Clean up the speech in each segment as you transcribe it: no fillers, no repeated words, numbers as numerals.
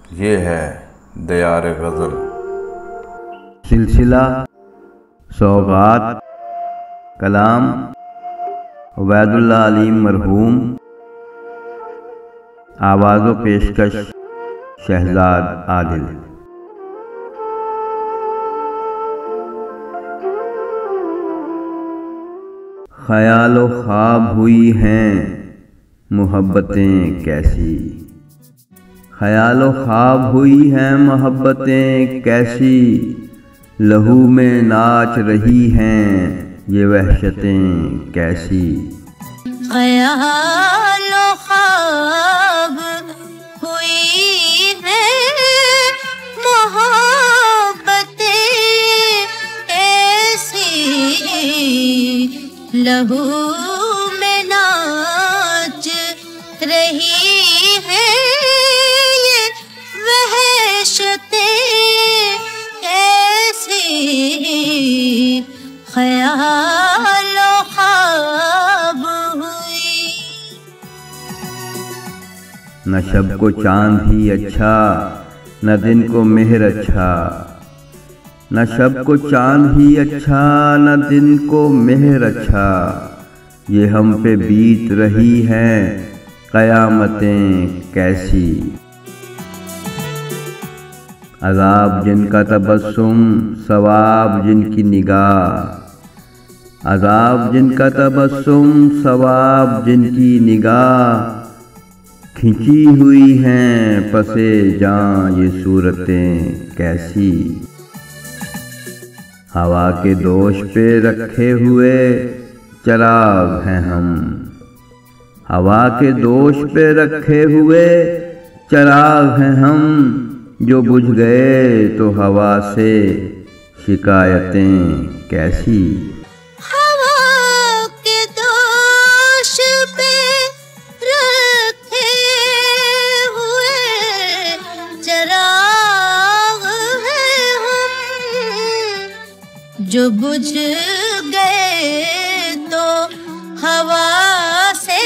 ये है दयार गज़ल। सिलसिला सौगात कलाम उबैदुल्लाह अलीम मरहूम। आवाज़ व पेशकश शहजाद आदिल। ख्याल व ख्वाब हुई हैं मोहब्बतें कैसी, ख्याल व ख्वाब हुई हैं मोहब्बतें कैसी, लहू में नाच रही हैं ये वहशतें कैसी। ख्याल व ख्वाब हुई हैं मोहब्बतें ऐसी, लहू में नाच रही है ये वहशतें कैसी। ख्याल व ख्वाब हुई। न शब को चांद ही अच्छा न दिन को मेहर अच्छा, न शब को चांद ही अच्छा न दिन को मेहर अच्छा, ये हम पे बीत रही हैं क़यामतें कैसी। अज़ाब जिनका तबस्सुम सवाब जिनकी निगाह, अज़ाब जिनका तबस्सुम सवाब जिनकी निगाह, खिंची हुई हैं पसे जां ये सूरतें कैसी। हवा के दोष पे रखे हुए चराग हैं हम, हवा के दोष पे रखे हुए चराग हैं हम, जो बुझ गए तो हवा से शिकायतें कैसी। हवा के दोष पे रखे हुए चराग हैं हम, जो बुझ गए तो हवा से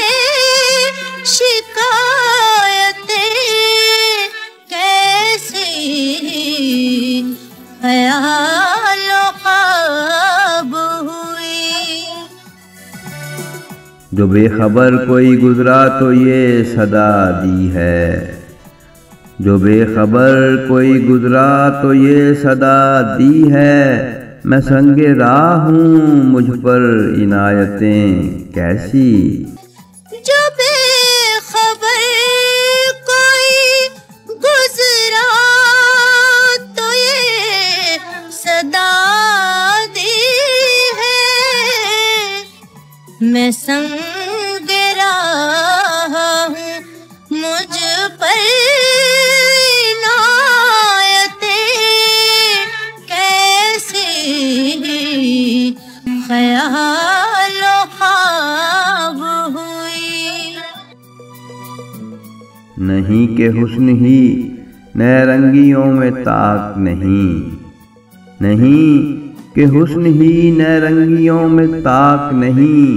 शिकायतें कैसी। ख्याल व ख्वाब हुई। जो बेखबर कोई गुजरा तो ये सदा दी है, जो बेखबर कोई गुजरा तो ये सदा दी है, मैं संगे राह हूँ मुझ पर इनायतें कैसी। जो बेखबर कोई गुजरा तो ये सदा दी है, मैं संग राह हूँ मुझ पर ख्याल व ख्वाब हुई। नहीं के हुस्न ही नैरंगियों में ताक नहीं, नहीं के हुस्न ही नैरंगियों में ताक नहीं,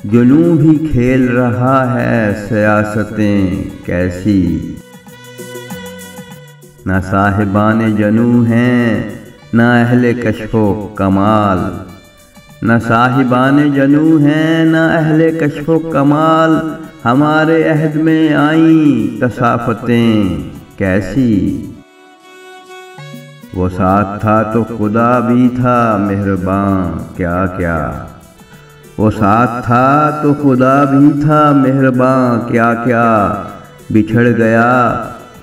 जुनूं भी खेल रहा है सियासतें कैसी। न साहिबान जनू हैं न अहले कश्फो कमाल, न साहिबान जनू हैं न अहले कश्फो कमाल, हमारे अहद में आई कसाफतें कैसी। वो साथ था तो खुदा भी था मेहरबान क्या क्या, वो साथ था तो खुदा भी था मेहरबान क्या क्या, बिछड़ गया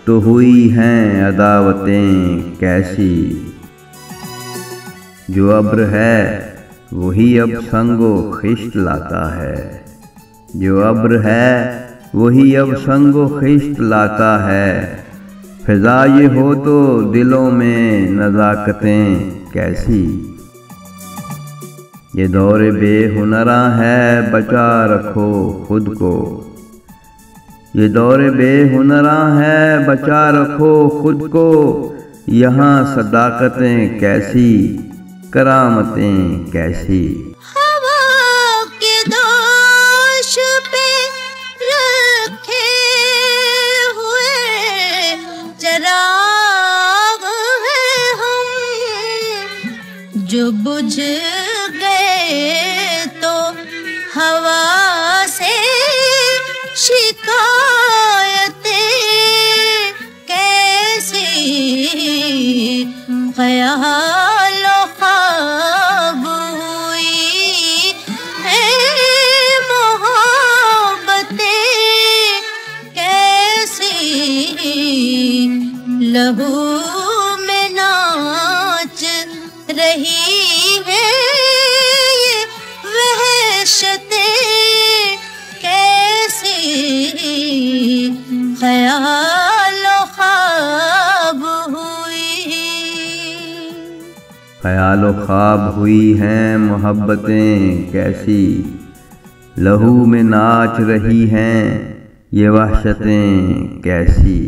तो हुई हैं अदावतें कैसी। जो अब्र है वही अब संगो खिश्त लाता है, जो अब्र है वही अब संगो खिश्त लाता है, फिजा ये हो तो दिलों में नज़ाकतें कैसी। ये दौर बेहुनरा है बचा रखो खुद को, ये दौर बेहुनरा है बचा रखो खुद को, यहाँ सदाकतें कैसी करामतें कैसी। हवा के दोष पे रखे हुए चराग जो बुझ गए तो हवा से शिकायतें कैसी, ख्यालो ख्वाब हुई है मोहब्बतें कैसी, लहू में नाच रही है ये वहशतें कैसी, ख्यालो ख्वाब हुई। ख्यालो ख्वाब हुई हैं मोहब्बतें कैसी, लहू में नाच रही हैं ये वहशतें कैसी।